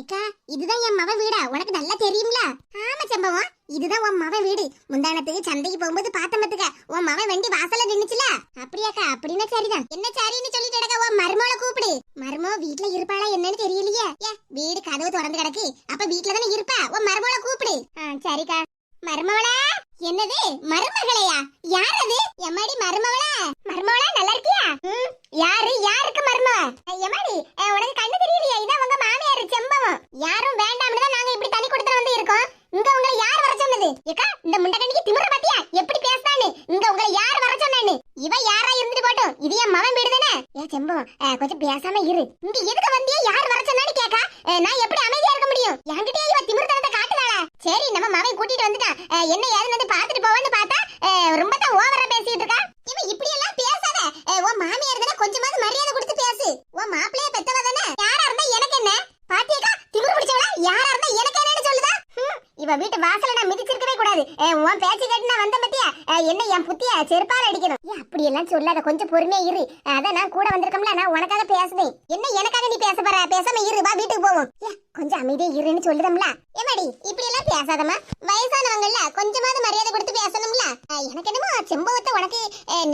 ஏக்கா இதுதான் என் மவ வீடா? உனக்கு நல்லா தெரியும்ல? ஆமா சம்பவம், இதுதான் உன் மவ வீடு. முந்தானத்துக்கு சந்தைக்கு போகும்போது பார்த்தமத்துக்க உன் மவ வண்டி வாசல்ல நின்னுச்சுல. அப்படியாக்கா? அப்படின்னா சரிதான். என்ன சரின்னு சொல்லிட்டு கிடக்க உன் மருமோள கூப்பிடு. மருமோ வீட்ல இருப்பாளா என்னன்னு தெரியலையே. ஏ வீடு கதவு திறந்து கிடக்கு, அப்ப வீட்ல தானே இருப்பா. உன் மருமோள கூப்பிடு. சரிக்கா. மருமவளா? என்னது மருமகளையா? யார் அது? எம்மாடி மருமவளா? மருமவளா நல்லா இருக்கியா? யாரு யாருக்கு மருமவ? எம்மாடி உனக்கு கண்ணு தெரியலையா? இதான் உங்க மாமியார் செம்பவம். யாரும் வேண்டாம்னு தான் நாங்க இப்படி தனி கொடுத்துட்டு வந்து இருக்கோம். இங்க உங்களை யார் வர சொன்னது? ஏக்கா இந்த முண்டகண்ணிக்கு திமிர பாத்தியா எப்படி பேசுறானே? இங்க உங்களை யார் வர சொன்னானே? இவ யாரா இருந்துட்டு போட்டும், இது என் மவன் வீடு தானே. ஏ செம்பவம் கொஞ்சம் பேசாம இரு. இங்க எதுக்கு வந்தியா? யார் வர சொன்னான்னு கேக்கா நான் எப்படி அமைதியா இருக்க முடியும்? என்கிட்டயே இவ திமிர்த்தனத்தை காட்டுதாளா? சரி நம்ம மவன் கூட்டிட்டு வந்துட்டான், என்ன ஏதுன்னு வந்து பாத்துட்டு போவான்னு பார்த்தா ரொம்ப தான் ஓவரா பேசிட்டு இருக்கா. இவன் இப்படி எல்லாம் பேசாத. உன் மாமியார் தானே, கொஞ்சமாவது மரியாதை கொடுத்து பேசு. உன் மாப்பிளைய பெத்தவ தானே. யாரா இருந்தா எனக்கு என்ன? பாத்தியக்கா திமிர் பிடிச்சவளா? யாரா இருந்தா எனக்கு என்னன்னு சொல்லுதா? இவ வீட்டு வாசல நான் மிதிச்சிருக்கவே கூடாது. உன் பேச்சு கேட்டு நான் வந்த பத்தியா என்ன என் புத்திய செருப்பால அடிக்கணும். அப்படி எல்லாம் சொல்லாத, கொஞ்சம் பொறுமையா இரு. அதான் நான் கூட வந்திருக்கோம்ல, நான் உனக்காக பேசுதேன். என்ன எனக்காக நீ பேச போற? பேசாம இரு, வா வீட்டுக்கு போவோம். கொஞ்சம் அமைதியா இருன்னு சொல்லுதம்ல. ஏமாடி இப்படி எல்லாம் பேசாதமா, வயசானவங்கல்ல கொஞ்சமாவது மரியாதை கொடுத்து பேசணும்ல. எனக்கு என்னமோ செம்பவத்தை உனக்கு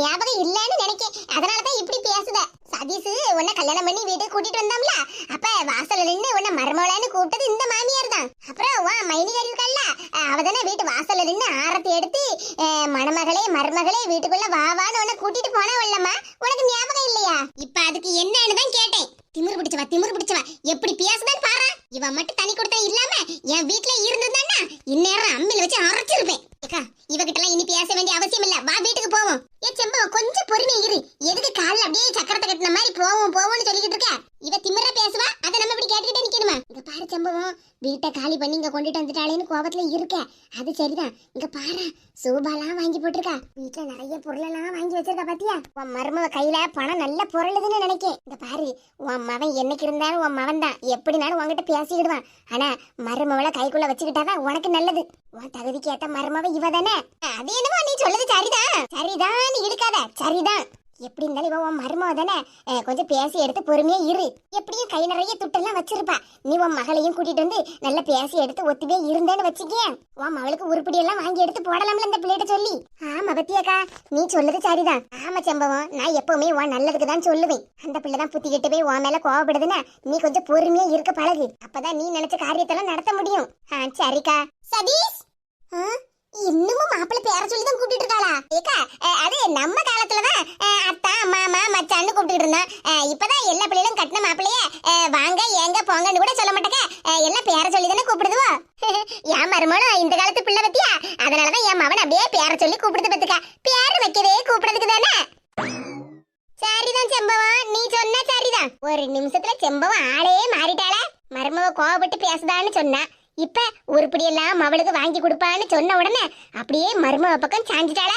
ஞாபகம் இல்லன்னு நினைக்கேன், அதனாலதான் இப்படி பேசுத. சதீஷ் உன்னை கல்யாணம் பண்ணி வீட்டுக்கு கூட்டிட்டு வந்தாம்ல, அப்ப வாசல்ல நின்று உன்னை மருமவளான்னு கூப்பிட்டது இந்த மாமியார் தான். அப்புறம் உன் மைனிகாரி இருக்கல்ல, அவதானே வீட்டு வாசல்ல நின்று ஆரத்தி எடுத்து மணமகளே மருமகளே வீட்டுக்குள்ள வாவான்னு உன்னை கூட்டிட்டு போனா உள்ளம்மா, உனக்கு ஞாபகம் இல்லையா? இப்ப அதுக்கு என்னன்னு தான் கேட்டேன். திமிரு பிடிச்சவா திமிரு பிடிச்சவா எப்படி பேசுதான்னு பாரு. இவ மட்டும் தனி கொடுத்தா இல்லாம என் வீட்டுல இருந்ததுன்னா இந்நேரம் அம்மில வச்சு அரைச்சிருப்பேன். இவகிட்ட எல்லாம் இனி பேச வேண்டிய அவசியம் இல்ல, வா வீட்டுக்கு போவோம். ஏ செம்பவம் கொஞ்சம் பொறுமை இரு. எதுக்கு கால்ல அப்படியே சக்கரத்தை கட்டின மாதிரி போவோம் போவோம்னு சொல்லிக்கிட்டு இருக்க? இவ திமிரா பேசுவா, அதை நம்ம இப்படி கேட்டுக்கிட்டே நிக்கணுமா? இங்க பாரு செம்பவம், வீட்டை காலி பண்ணி இங்க கொண்டுட்டு வந்துட்டாளேன்னு கோபத்துல இருக்க. அது சரிதான். இங்க பாரு சூபாலாம் வாங்கி போட்டிருக்கா, வீட்டுல நிறைய பொருள் எல்லாம் வாங்கி வச்சிருக்கா. பாத்தியா உன் மருமவ கையில பணம் நல்ல பொருளுதுன்னு நினைக்கேன். இங்க பாரு உன் மவன் என்னைக்கு இருந்தாலும் உன் மவன் தான், எப்படினாலும் உன்கிட்ட பேசிக்கிடுவான். ஆனா மருமவளை கைக்குள்ள வச்சுக்கிட்டாதான் உனக்கு நல்லது. உன் தகுதிக்கு ஏத்த மருமவ இவ தானே. அது என்னவோ நீ சொல்லுது சரிதான். சரிதான் நீ இழுக்காத, சரிதான். எப்படி இருந்தாலும் இவ உன் மருமவ தானே, கொஞ்சம் பேசி எடுத்து பொறுமையா இரு. எப்படியும் கை நிறைய துட்டெல்லாம் வச்சிருப்பா. நீ உன் மகளையும் கூட்டிட்டு வந்து நல்லா பேசி எடுத்து ஒத்துவே இருந்தேன்னு வச்சுக்கே, உன் மகளுக்கு உருப்படி எல்லாம் வாங்கி எடுத்து போடலாம்ல இந்த பிள்ளைகிட்ட சொல்லி. ஆமா பத்தியாக்கா நீ சொல்லுது சரிதான். ஆமா செம்பவம், நான் எப்பவுமே உன் நல்லதுக்கு தான் சொல்லுவேன். அந்த பிள்ளை தான் புத்தி கெட்டு போய் உன் மேல கோவப்படுதுன்னா நீ கொஞ்சம் பொறுமையா இருக்க பழகு. அப்பதான் நீ நினைச்ச காரியத்தெல்லாம் நடத்த முடியும். சரிக்கா. சதீஷ் இன்னமும் மாப்பிள்ளை பேர சொல்லி தான் கூப்பிட்டு இருக்காளா? ஏக்கா அது நம்ம காலத்துலதான் அத்தா மாமா மச்சான்னு கூப்பிட்டு இருந்தோம். இப்பதான் எல்லா பிள்ளைகளும் கட்டின மாப்பிள்ளைய வாங்க ஏங்க போங்கன்னு கூட சொல்ல மாட்டேக்க, எல்லாம் பேர சொல்லி தானே கூப்பிடுதுவோ. என் மருமகளும் இந்த காலத்து பிள்ளை பத்தியா, அதனாலதான் என் மவன் அப்படியே பேர சொல்லி கூப்பிடுது பத்துக்கா. பேர வைக்கவே கூப்பிடுறதுக்கு தானே. சரிதான் செம்பவம், நீ சொன்னா சரிதான். ஒரு நிமிஷத்துல செம்பவம் ஆளே மாறிட்டாள. மருமவ கோவப்பட்டு பேசுதான்னு சொன்னா, இப்ப உருப்படி எல்லாம் அவளுக்கு வாங்கி கொடுப்பான்னு சொன்ன உடனே அப்படியே மருமவ பக்கம் சாஞ்சிட்டாள.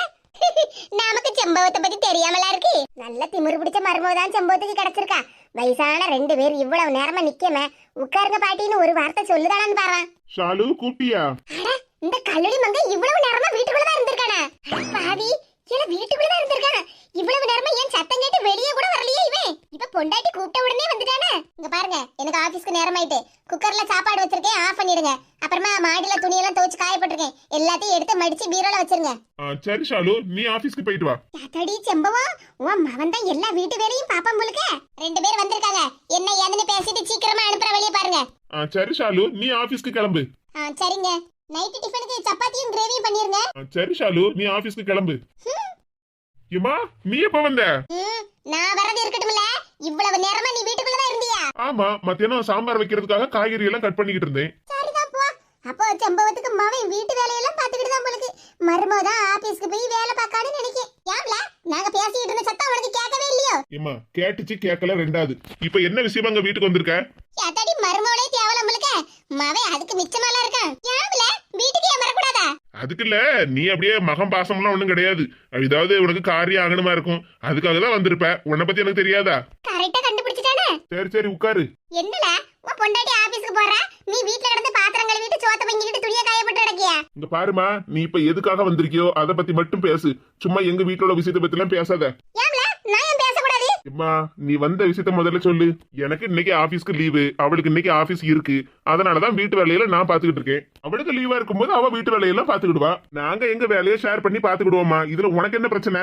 நமக்கு செம்பவத்தை பத்தி தெரியாமலா இருக்கு. நல்ல திமிரு பிடிச்ச மருமவ தான் செம்பவத்துக்கு கிடைச்சிருக்கா. வயசான 2 பேர் இவ்வளவு நேரமா நிக்கம உட்காருங்க பாட்டின்னு ஒரு வார்த்தை சொல்லுதாளான்னு பாரு. ஷாலு கூப்பிட்டியா? இந்த கல்லூரி மங்க இவ்வளவு நேரமா வீட்டுக்குள்ளதான் இருந்திருக்கானா? பாவி ஏன்னா வீட்டுக்குள்ளதான் இருந்திருக்கானா? இவ்வளவு நேரமா ஏன் சத்தம் கேட்டு வெளியே கூட வரலையே இவன்? இப்ப பொண்டாட்டி கூப்பிட்ட உடனே வந்துட்டானே. இங்க பாருங்க, எனக்கு ஆபீஸ்க்கு நேரம் ஆயிட்டு. குக்கர்ல சாப்பாடு வச்சிருக்கேன், ஆஃப் பண்ணிடுங்க. அப்புறமா மாடியில துணியெல்லாம் துவைச்சு காயப்பட்டிருக்கேன், எல்லாத்தையும் எடுத்து மடிச்சு பீரோல வச்சிருங்க. சரி ஷாலு, நீ ஆபீஸ்க்கு போயிட்டு வா. தாத்தடி செம்பவம், உன் மவன் தான் எல்லா வீட்டு வேலையும் பாப்பான் போலுக்க. 2 பேர் வந்திருக்காங்க, என்ன ஏதுன்னு பேசிட்டு சீக்கிரமா அனுப்புற வழியை பாருங்க. சரி ஷாலு, நீ ஆபீஸ்க்கு கிளம்பு. சரிங்க. நைட் டிஃபனுக்கு சப்பாத்தியும் கிரேவியும் பண்ணிருங்க. சரி ஷாலு, நீ ஆபீஸ்க்கு கிளம்பு. ஏமா நீ எப்ப வந்த? நான் வரது இருக்கட்டும்ல, இவ்வளவு நேரமா நீ வீட்டுக்குள்ளதான் இருந்தியா? ஆமா, மத்தியானம் சாம்பார் வைக்கிறதுக்காக காய்கறி எல்லாம் கட் பண்ணிக்கிட்டு இருந்தேன். சரிதான் போ. அப்போ செம்பவத்துக்கு மவன் வீட்டு வேலையெல்லாம் பாத்துக்கிட்டு தான் போலுக்கு. மருமதான் ஆபீஸ்க்கு போய் வேலை பார்க்கான்னு நினைக்கேன். ஏம்ல நாங்க பேசிக்கிட்டு இருந்த சத்தம் உனக்கு கேட்கவே இல்லையோ? ஏமா கேட்டுச்சு கேட்கல ரெண்டாவது. இப்ப என்ன விஷயமா அங்க வீட்டுக்கு வந்திருக்க? ஏத்தாடி மருமவளே தேவலாம் போலுக்க. மவன் அதுக்கு மிச்சமாலாம் இருக்கான். ஏம்ல வீட்டுக்கு ஏன் வரக்கூடாதா? அதுக்கு இல்ல, நீ அப்படியே மகம் பாசம்லாம் ஒண்ணும் கிடையாது. ஏதாவது உனக்கு காரியம் ஆகணுமா இருக்கும், அதுக்காக தான் வந்திருப்ப. உன்னை பத்தி எனக்கு தெரியாதா? கரெக்டா கண்டுபிடிச்சிட்டானே. சரி சரி உட்காரு. என்னல உன் பொண்டாட்டி ஆபீஸ்க்கு போறா, நீ வீட்ல கிடந்து பாத்திரம் கழுவிட்டு சோத்த பங்கிட்டு துணிய காயப்பட்டு கிடக்கியா? இங்க பாருமா, நீ இப்ப எதுக்காக வந்திருக்கியோ அத பத்தி மட்டும் பேசு. சும்மா எங்க வீட்டோட விஷயத்தை பத்தி எல்லாம் பேசாத. ஏம்ல நான் ஏன் பேசக்கூடாது? அம்மா நீ வந்த விஷயத்த முதல்ல சொல்லு. எனக்கு இன்னைக்கு ஆபீஸ்க்கு லீவு, அவளுக்கு இன்னைக்கு ஆபீஸ் இருக்கு. அதனாலதான் வீட்டு வேலையில நான் பாத்துக்கிட்டு இருக்கேன். அவளுக்கு லீவா இருக்கும்போது அவ வீட்டு வேலையெல்லாம் பாத்துக்கிடுவா. நாங்க எங்க வேலையை ஷேர் பண்ணி பாத்துக்கிடுவோமா. இதுல உனக்கு என்ன பிரச்சனை?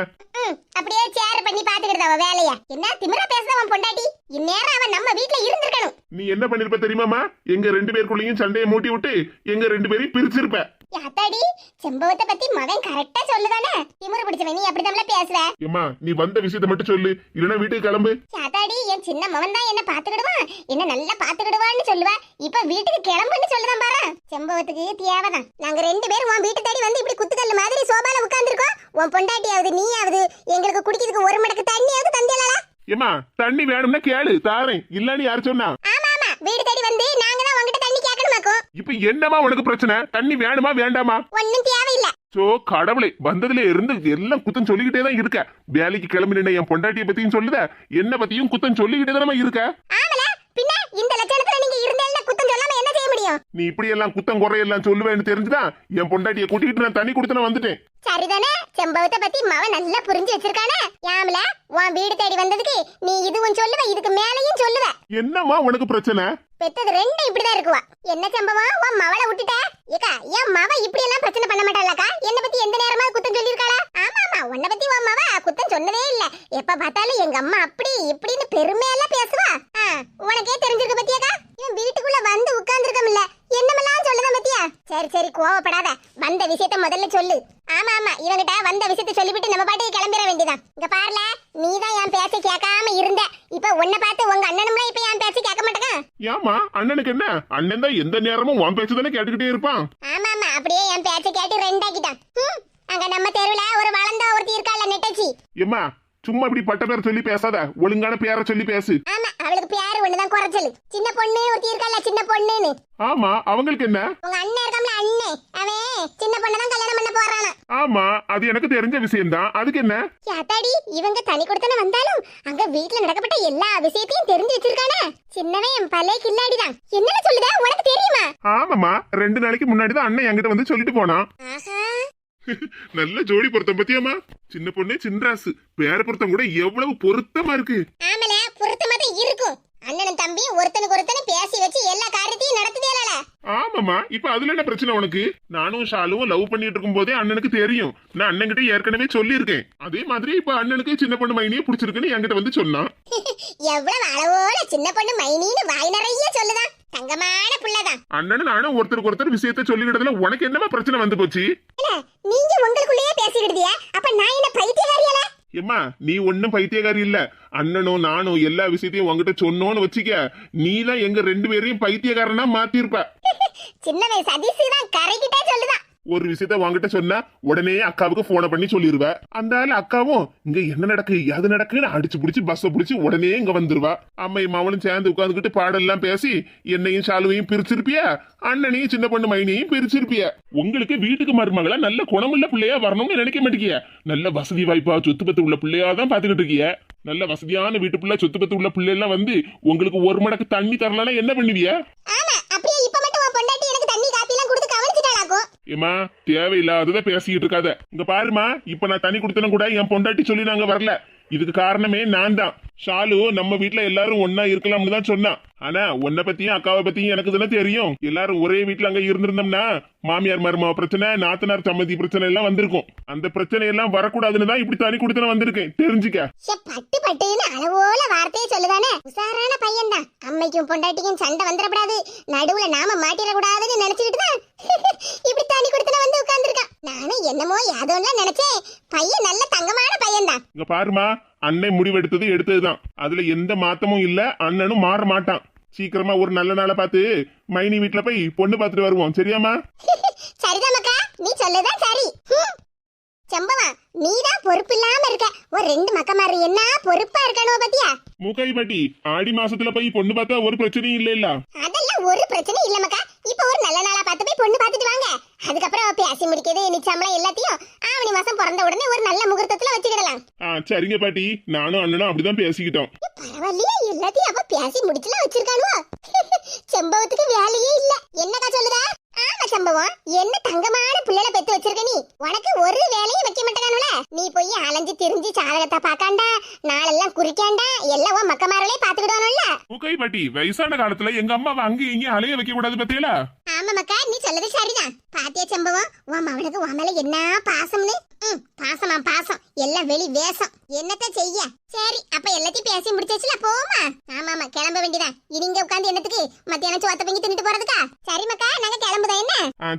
அப்படியே ஷேர் பண்ணி பாத்துக்கிட்டு அவ வேலைய. என்ன திமிரா பேசுறவன் பொண்டாட்டி? இந்நேரம் அவன் நம்ம வீட்ல இருந்திருக்கணும். நீ என்ன பண்ணிருப்ப தெரியுமாமா? எங்க 2 பேருக்குள்ளேயும் சண்டையை மூட்டி விட்டு எங்க 2 பேரையும் பிரிச்சிருப்ப. யாத்தாடி செம்பவத்தை பத்தி மகன் கரெக்டா சொல்லுதானே. திமிரு பிடிச்சவன் நீ அப்படிதான் பேசுவ. ஏமா நீ வந்த விஷயத்த மட்டும் சொல்லு, இல்லனா வீட்டுக்கு கிளம்பு. யாத்தாடி என் சின்ன மகன் தான் என்ன பாத்துக்கிடுவான், என்ன நல்லா பாத்துக்கிடுவான்னு சொல்லுவா. இப்ப வீட்டுக்கு கிளம்புன்னு சொல்லுதான் பாரு. செம்பவத்துக்கு தேவைதான். நாங்க 2 பேரும் உன் வீட்டு தேடி வந்து இப்படி குத்துக்கல்ல மாதிரி சோபால உட்கார்ந்துருக்கோம். உன் பொண்டாட்டியாவது நீயாவது எங்களுக்கு குடிக்கிறதுக்கு ஒரு மடக்கு தண்ணியாவது தந்தியலாளா? ஏமா தண்ணி வேணும்னா கேளு, தாரேன். இல்லன்னு யாரு சொன்னா? ஆமா ஆமா, வீடு தேடி வந்து நாங்க தான் உன்கிட்ட தண்ணி கேட்கணுமாக்கும். இப்ப என்னமா உனக்கு பிரச்சனை? தண்ணி வேணுமா வேண்டாமா? ஒண்ணும் தேவையில்ல. சோ கடவுளே, வந்ததுல இருந்து எல்லாம் குத்தம் சொல்லிக்கிட்டே தான் இருக்க. வேலைக்கு கிளம்பின என் பொண்டாட்டிய பத்தியும் சொல்லுத, என்ன பத்தியும் குத்தம் சொல்லிக்கிட்டே தானே இருக்க. ஆமல பின்ன இந்த லட்சணத்துல நீங்க இருந்தேல்ல குத்தம் சொல்லாம என்ன செய்ய முடியும்? நீ இப்படி எல்லாம் குத்தம் குறையெல்லாம் சொல்லுவேன்னு தெரிஞ்சுதான் என் பொண்டாட்டிய கூட்டிட்டு நான் தண்ணி குடுத்து வந்துட்டேன். சரிதானே, செம்பவத்தை பத்தி மவன் நல்லா புரிஞ்சு வச்சிருக்கானே. யாமல உன் வீடு தேடி வந்ததுக்கு நீ இதுவும் சொல்லுவ, இதுக்கு மேலையும் சொல்லுவ. என்னம்மா உனக்கு பிரச்சனை? பெத்தது 2 இப்படிதான் இருக்குவா. என்ன சம்பவம் உன் மவளை விட்டுட்ட? ஏக்கா என் மவ இப்படி எல்லாம் பிரச்சனை பண்ண மாட்டாளக்கா. என்ன பத்தி எந்த நேரமா குத்தம் சொல்லிருக்காளா? ஆமா ஆமா, உன்னை பத்தி உன் மவ குத்தம் சொன்னதே இல்ல. எப்ப பார்த்தாலும் எங்க அம்மா அப்படி இப்படின்னு பெருமையெல்லாம் பேசுவா. உனக்கே தெரிஞ்சிருக்கு பத்தியாக்கா. இவன் வீட்டுக்குள்ள வந்து உட்கார்ந்துருக்கமில்ல, என்னமெல்லாம் சொல்லுதான் பத்தியா. சரி சரி கோவப்படாத, வந்த விஷயத்த முதல்ல சொல்லு. ஆமா ஆமா, இவங்கிட்ட வந்த விஷயத்த சொல்லிவிட்டு நம்ம பாட்டுக்கு கிளம்பிட வேண்டியதான். இங்க பாருல, நீதான் என் பேச்ச கேட்காம இருந்த. இப்ப உன்னை பார்த்து உங்க அண்ணனும்லாம் இப்ப என் பேச்ச கேட்க மாட்டேங்க. ஏமா அண்ணனுக்கு என்ன? அண்ணன் தான் எந்த நேரமும் உன் பேச்சு தானே கேட்டுக்கிட்டே இருப்பான். ஆமா ஆமா, அப்படியே என் பேச்ச கேட்டு 2 ஆக்கிட்டான். அங்க நம்ம தெருவுல ஒரு வளர்ந்த ஒருத்தி இருக்கால நெட்டச்சி. ஏமா சும்மா இப்படி பட்ட பேரை சொல்லி பேசாத, ஒழுங்கான பேரை சொல்லி பேசு. ஆமா, அவளுக்கு பேரு ஒண்ணுதான் குறைச்சல். சின்ன பொண்ணு ஒருத்தி இருக்கால, சின்ன பொண்ணுன்னு. ஆமா, அவங்களுக்கு என்ன? உங்க அண்ணன் இருக்காமல அண்ணே, அவன் சின்ன பொண்ணதான் கல்யாணம் பண்ண போறானா. ஆமா, அது எனக்கு தெரிஞ்ச விஷயம் தான். அதுக்கு என்ன? யாத்தாடி இவங்க தனி கொடுத்தன வந்தாலும் அங்க வீட்ல நடக்கப்பட்ட எல்லா விஷயத்தையும் தெரிஞ்சு வச்சிருக்கானே. சின்னவன் பலே கில்லாடிதான். என்னல சொல்லுத, உனக்கு தெரியுமா? ஆமாமா, 2 நாளைக்கு முன்னாடி தான் அண்ணன் என்கிட்ட வந்து சொல்லிட்டு போனான். நல்ல ஜோடி பொருத்தம் பத்தியாமா. சின்ன பொண்ணு சின்ராசு பேர பொருத்தம் கூட எவ்வளவு பொருத்தமா இருக்கு. ஆமல பொருத்தமா தான் இருக்கும். அண்ணனும் தம்பியும் ஒருத்தனுக்கு ஒருத்தனை பேசி வச்சு எல்லா காரியத்தையும் நடத்துதேல. ஆமாமா, இப்ப அதுல என்ன பிரச்சனை உனக்கு? நானும் ஷாலுவும் லவ் பண்ணிட்டு இருக்கும் போதே அண்ணனுக்கு தெரியும். நான் அண்ணன் கிட்ட ஏற்கனவே சொல்லியிருக்கேன். அதே மாதிரி இப்ப அண்ணனுக்கு சின்ன பொண்ணு மைனியே பிடிச்சிருக்குன்னு என்கிட்ட வந்து சொன்னான். எவ்வளவு அளவோட சின்ன பொண்ணு மைனின்னு வாய் நிறைய சொல்லுதான். தங்கமான புள்ளதான். அண்ணனும் நானும் ஒருத்தருக்கு ஒருத்தர் விஷயத்த சொல்லிக்கிட்டதுல உனக்கு என்னமா பிரச்சனை வந்து போச்சு? நீங்க உங்களுக்குள்ளேயே பேசிக்கிடுதியா? அப்ப நான் என்ன பைத்தியக்காரியால? ஏம்மா நீ ஒன்னும் பைத்தியக்காரி இல்ல. அண்ணனும் நானும் எல்லா விஷயத்தையும் உங்ககிட்ட சொன்னோன்னு வச்சுக்க, நீ தான் எங்க 2 பேரையும் பைத்தியக்காரனா மாத்திருப்ப. சின்னவே சதீஷ் தான் கரைக்கிட்டே சொல்லுதான். ஒரு விஷயத்த உங்ககிட்ட சொன்னா உடனே அக்காவுக்கு போன பண்ணி சொல்லிருவ. அந்த ஆள் அக்காவும் இங்க என்ன நடக்கு அது நடக்குன்னு அடிச்சு புடிச்சு பஸ்ஸ புடிச்சு உடனே இங்க வந்துருவா. அம்மையும் அவளும் சேர்ந்து உட்காந்துக்கிட்டு பாடெல்லாம் பேசி என்னையும் ஷாலுவையும் பிரிச்சிருப்பிய, அண்ணனையும் சின்ன பொண்ணு மைனியையும் பிரிச்சிருப்பிய. உங்களுக்கு வீட்டுக்கு மருமகளா நல்ல குணமுள்ள பிள்ளையா வரணும்னு நினைக்க மாட்டேங்கிய. நல்ல வசதி வாய்ப்பா சொத்து பத்து உள்ள பிள்ளையா தான் பாத்துக்கிட்டு இருக்கிய. நல்ல வசதியான வீட்டு பிள்ளை சொத்து பத்து உள்ள பிள்ளை எல்லாம் வந்து உங்களுக்கு ஒரு மடக்கு தண்ணி தரலன்னா என்ன பண்ணுவிய? ஏமா தேவையில்லாதத பேசிக்கிட்டு இருக்காத. இங்க பாருமா, இப்ப நான் தண்ணி குடுத்தனும் கூட என் பொண்டாட்டி சொல்லி நாங்க வரல. இதுக்கு காரணமே நான் தான். ஷாலு நம்ம வீட்டுல எல்லாரும் ஒன்னா இருக்கலாம்னு தான் சொன்னான். ஆனா உன்னை பத்தியும் அக்காவை பத்தியும் எனக்கு தானே தெரியும். எல்லாரும் ஒரே வீட்டுல அங்க இருந்திருந்தோம்னா மாமியார் மருமக பிரச்சனை, நாத்தனார் சம்மதி பிரச்சனை எல்லாம் வந்திருக்கும். அந்த பிரச்சனை எல்லாம் வரக்கூடாதுன்னு தான் இப்படி தனி குடுத்தன வந்திருக்கேன், தெரிஞ்சுக்க. பட்டு பட்டுன்னு அளவோல வார்த்தையை சொல்லுதானே. உசாரான பையன் தான். அம்மைக்கும் பொண்டாட்டிக்கும் சண்டை வந்துடக்கூடாது, நடுவுல நாம மாட்டிடக்கூடாதுன்னு நினைச்சுக்கிட்டு தான் இப்படி தனி குடுத்தன வந்து உட்கார்ந்துருக்கான். நானும் என்னமோ யாதோன்னு நினைச்சேன். பையன் நல்ல தங்கமான பையன் தான். இங்க பாருமா, அண்ணன் முடிவெடுத்தது எடுத்ததுதான். அதுல எந்த மாத்தமும் இல்ல. அண்ணனும் மாற மாட்டான். சீக்கிரமா ஒரு நல்ல நாளை பார்த்து மைனி வீட்டுல போய் பொண்ணு பார்த்துட்டு வருவோம், சரியாமா? சரிதான் மக்கா, நீ சொல்லுதான் சரி. செம்பவா, நீதான் பொறுப்பு இல்லாம இருக்க. ஒரு 2 மக்கமாரு என்ன பொறுப்பா இருக்கணும் பத்தியா? மூக்காய் பாட்டி, ஆடி மாசத்துல போய் பொண்ணு பார்த்தா ஒரு பிரச்சனையும் இல்ல இல்ல? அதெல்லாம் ஒரு பிரச்சனை இல்ல மக்கா. இப்ப ஒரு நல்ல நாளா பார்த்து போய் பொண்ணு பார்த்துட்டு வாங்க. அதுக்கப்புறம் பேசி முடிக்கிறது நிச்சயம்லாம் எல்லாத்தையும் ஆவணி மாசம் பிறந்த உடனே ஒரு நல்ல முகூர்த்தத்துல வச்சுக்கிடலாம். சரிங்க பாட்டி, நானும் அண்ணனும் அப்படிதான் பேசிக்கிட்டோம். பரவாயில்லையே, எல்லாத்தையும் அப்ப பேசி முடிச்சுலாம் வச்சிருக்கானுவா. செம்பவத்துக்கு வேலையே இல்ல. என்னக்கா சொல்லுதா? ஆமா சம்பவம், என்ன தங்கமான புள்ளைல பெத்து வச்சிருக்க நீ. உனக்கு ஒரு வேலையும் வைக்க மாட்டேங்கானுல. நீ போய் அலைஞ்சு திரிஞ்சு சாதகத்தை பாக்காண்டா, நாளெல்லாம் குறிக்காண்டா, பாட்டி, வயசான காலத்துல எங்க அம்மாவை அங்கேயும் இங்கேயும் அலைய வைக்க கூடாது பத்தியலா? ஆமா மக்கா, நீ சொல்லது சரிதான். பாத்தியா செம்பவம், உன் மவனுக்கு உன் மேல என்ன பாசம்னு. பாசமா பாசம், எல்லாம் வெளி வேஷம். என்னத்த செய்ய? சரி, அப்ப எல்லாத்தையும் பேசி முடிச்சாச்சுல, போமா? ஆமா கிளம்ப வேண்டியதான். இனி இங்க உட்கார்ந்து என்னத்துக்கு? மத்தியானம் சோத்த பங்கி தின்னுட்டு போறதுக்கா? சரி மக்கா, நாங்க கிளம்புதா என்ன?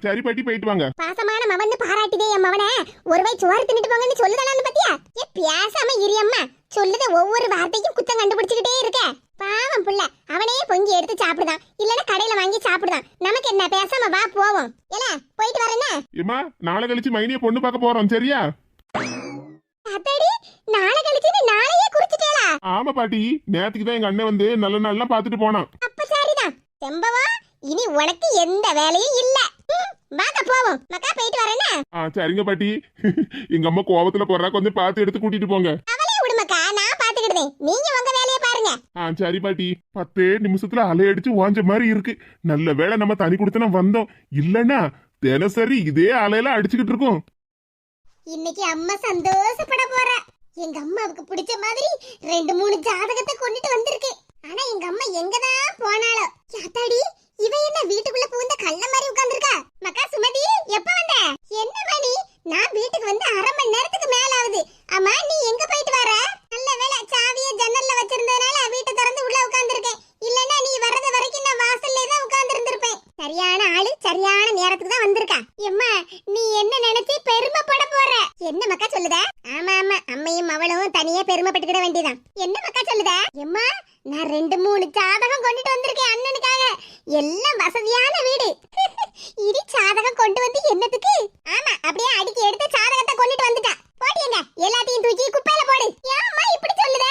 சரி பாட்டி, போயிட்டு வாங்க. பாசமான மவன்னு பாராட்டுதே என் மவனை. ஒரு வாய் சோறு தின்னுட்டு போங்கன்னு சொல்லுதானு பாத்தியா? ஏ பேசாம இரியம்மா, சொல்லுத ஒவ்வொரு வார்த்தைக்கும் குத்தம் கண்டுபிடிச்சுக்கிட்டே இருக்க. பாவம் புள்ள, அவனே பொங்கி எடுத்து சாப்பிடுதான், இல்லன்னா கடையில வாங்கி சாப்பிடுதான். நமக்கு என்ன, பேசாம வா போவோம். ஏல போயிட்டு வரேன்னா? ஏமா, நாளை கழிச்சு மைனிய பொண்ணு பார்க்க போறோம், சரியா? அத்தடி, நாளை கழிச்சு நாளையே குறிச்சிட்டேலா? ஆமா பாட்டி, நேத்துக்கு தான் எங்க அண்ணன் வந்து நல்ல நாள்லாம் பாத்துட்டு போனான். அப்ப சரிதான் செம்பவா, இனி உனக்கு எந்த வேலையும் இல்ல. வாங்க போவோம். மக்கா போயிட்டு வரேன்னா? சரிங்க பாட்டி. எங்க அம்மா கோவத்துல போறா, கொஞ்சம் பார்த்து எடுத்து கூட்டிட்டு போங்க. அவளே விடு மக்கா, நான் பாத்துக்கிடுதேன். நீங்க உங்க வேலையை பாருங்க. சரி பாட்டி. 10 நிமிஷத்துல அலையடிச்சு வாஞ்ச மாதிரி இருக்கு. நல்ல வேளை நம்ம தனி கொடுத்தன வந்தோம், இல்லன்னா தினசரி இதே அலையில அடிச்சுக்கிட்டு இருக்கோம். இன்னைக்கு அம்மா சந்தோஷப்பட போறா. எங்க அம்மாவுக்கு பிடிச்ச மாதிரி 2-3 ஜாதகத்தை கொண்டுட்டு வந்திருக்கு. ஆனா எங்க அம்மா எங்கதான் போனாலோ. யாத்தாடி, இவ என்ன வீட்டுக்குள்ள புகுந்த கள்ள மாதிரி உட்கார்ந்திருக்கா? மக்கா சுமதி, எப்ப வந்த? என்ன மணி? நான் வீட்டுக்கு வந்து 1/2 மணி நேரத்துக்கு மேல ஆகுது. அம்மா, நீ எங்க போயிட்டு வர? நல்ல வேளை சாவியை ஜன்னல்ல வச்சிருந்ததனால வீட்டை திறந்து உள்ள உட்கார்ந்திருக்கேன். இல்லன்னா நீ வர்றது வரைக்கும் நான் வாசல்ல தான் உட்கார்ந்து இருந்திருப்பேன். சரியான ஆளு சரியான நேரத்துக்கு தான் வந்திருக்கா. எம்மா, நீ என்ன நினைச்சு பெருமைப்பட போற? என்ன மக்கா சொல்லுத? ஆமா அம்மையும் அவளும் தனியா பெருமைப்பட்டுக்கிட வேண்டியதான். என்ன மக்கா சொல்லுத? எம்மா, நான் 2-3 ஜாதகம் கொண்டுட்டு வந்திருக்கேன் அண்ணனுக்காக. எல்லாம் வசதியான வீடு. இடி ஜாதகம் கொண்டு வந்து என்னத்துக்கு? ஆமா, அப்படியே அடிக்கி எடுத்து ஜாதகத்தை கொண்டுட்டு வந்துட்டா. போடியங்க, எல்லாத்தையும் தூக்கி குப்பையில போடு. ஏம்மா இப்படி சொல்லுத?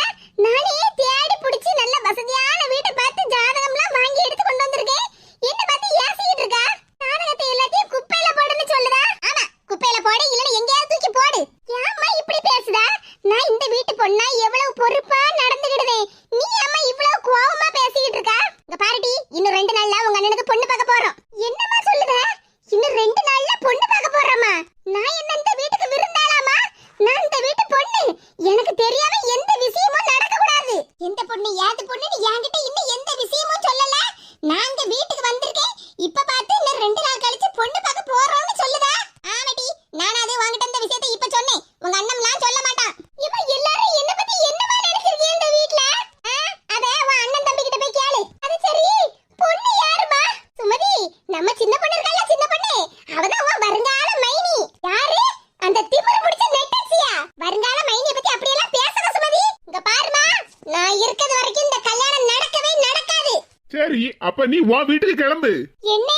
நானே தேடி புடிச்சு நல்ல வசதியான வீட்டை பார்த்து ஜாதகம்லாம் வாங்கி எடுத்து கொண்டு வந்திருக்கேன். என்ன பார்த்து ஏசிக்கிட்டு இருக்கா? ஜாதகத்தை எல்லாத்தையும் குப்பையில போடுன்னு சொல்லுதா? ஆமா, குப்பையில போடு, இல்லன்னா எங்கேயாவது தூக்கி போடு. ஏம்மா இப்படி பேசுதா? நான் இந்த வீட்டு பொண்ணா எவ்வளவு பொறுப்பா நடந்துக்கிடுவேன். நீ அம்மா இவ்வளவு கோவமா பேசிக்கிட்டு இருக்கா? இங்க பாருடி, இன்னும் 2 நாள்ல உங்க அண்ணனுக்கு பொண்ணு பார்க்க போறோம். என்னம்மா சொல்லுத? இன்னும் 2 நாள்ல பொண்ணு பார்க்க போறோமா? நான் என்ன இந்த வீட்டுக்கு விருந்தாளாமா? நான் இந்த வீட்டு பொண்ணு. எனக்கு தெரியாம எந்த விஷயமும் நடக்க கூடாது. எந்த பொண்ணு ஏது பொண்ணுன்னு என்கிட்ட இன்னும் எந்த விஷயமும் சொல்லல. நான் இந்த வீட்டுக்கு வந்திருக்கேன். இப்ப பார்த்து இன்னும் 2 நாள் கழிச்சு பொண்ணு பார்க்க போறோம்னு சொல்லுதா? ஆமாடி, நான் அதே வாங்கிட்ட இந்த விஷயத்தை இப்ப சொன்னேன். உங்க அண்ணன்லாம் சொல்ல மாட்டான். இவ எல்லாரும் என்ன பத்தி என்னமா நினைக்கிறீங்க இந்த வீட்ல? அத உன் அண்ணன் தம்பி கிட்ட போய் கேளு. அது சரி, பொண்ணு யாருமா? சுமதி, நம்ம சின்ன பொண்ணு இருக்கல, சின்ன பொண்ணு. அவதான் உன் வருங்கால மைனி. யாரு? அந்த திமிரு பிடிச்ச நெட்டச்சியா? வருங்கால மைனியை பத்தி அப்படி எல்லாம் பேசாத சுமதி. இங்க பாருமா, நான் இருக்கிறது வரைக்கும் இந்த கல்யாணம் நடக்கவே நடக்காது. சரி, அப்ப நீ உன் வீட்டுக்கு கிளம்பு. என்ன